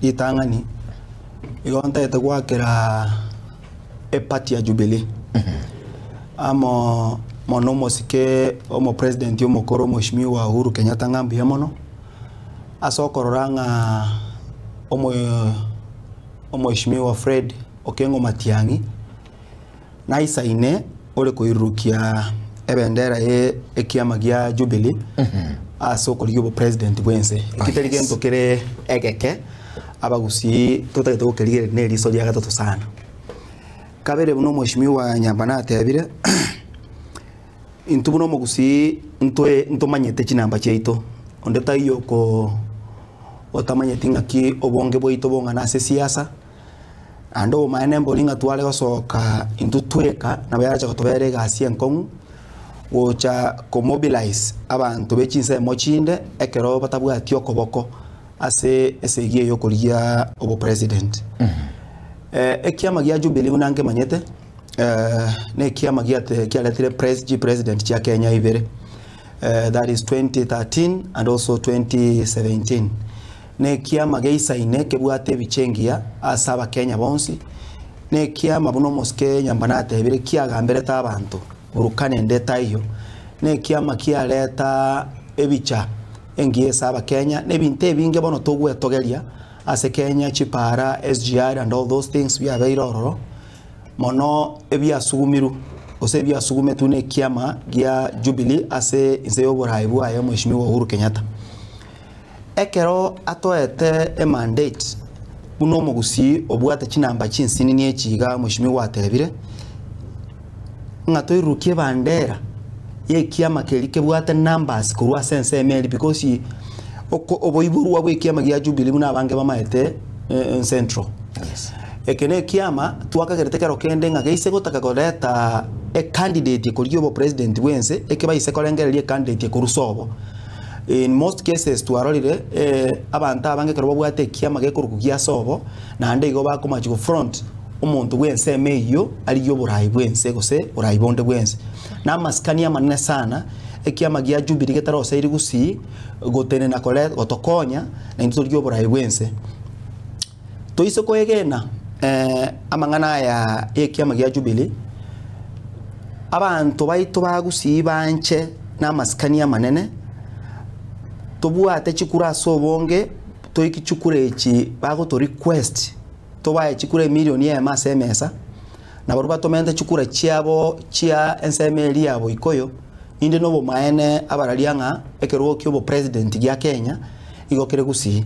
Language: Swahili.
litang'ani igonta etagwakera party ya Jubilee amo mono mosike omo president omokoro Mheshimiwa Uhuru Kenyatta ngambi yamono asokororanga omo Mheshimiwa Fred Okengo Matiang'i na isaine ole koirukia ebendera ekiama gia Jubilee asokorigyo president bwense ikitari gento kere egeke abagusi tutagete gukerigere neri so ya gatatu sana kabere buno Mheshimiwa Nyambana atebire intubuno mugusi ntomanyete kinamba cyeito ondeta iyo ko otamanyete ngaki obonge bwito bonga na siasa ando maene mbolinga twale gosoka intutweka na bayaracha kotobere gasi enkong wocha ko mobilize abantu bechinse mochinde ekero batabwati okoboko ase esegie yo kolia obo president ekiama gia Jubilee unange manyete ne kiama gia kialetire president cha Kenya ibere that is 2013 and also 2017 ne kiama geisa ine kebwate bichengia asaba Kenya bonsi ne kiama buno moske Nyambana atebire kiagambere ta abantu urukane ndeta iyo ne kiama kialeta ebicha engie saba Kenya ne binte binge bono togwe togeria ase Kenya chipara SGR and all those things we are very roro mono ebia sugumiru ose bia sugume tune kiama gia Jubilee ase inseyo boraibu ayo Mheshimiwa Uhuru Kenyatta ekero atoete mandate buno mugusi obwate kinamba chinsini ni echiga Mheshimiwa atebire ngato irukie bandera ye kiama kelike bwate numbers kurwa sense emeli because oboiburu wa kiama gia Jubilee buna bange bamaete central yes ekene kiama twakageretekero kende ngageise gotaka goreta candidate kuriyo bo president wense ekebaise kolengererie candidate kurusobo in most cases twarorire abantu abange kero bwate kiama gekurukugia sobo na ande igo bakomachi front umuntu wense meyo ariyo burayi bwense gose burayi bonde bwense na maskania manene sana ekiama gia Jubilee getaro sairi gusi gotene na kole gotokonya na inturiyo burayi bwense toiso koegena amangana ya ekiama gia Jubilee abantu baito bagusi banche na maskania manene tobwate chikura sobonge toikichukure echi bago to request tobaye chikure milioni ya masemesa na baruba tomente chikura chiabo chia ensemeli yabo ikoyo inde nobo maene abaralianga ekeruo kyobo president ya Kenya igokere gusi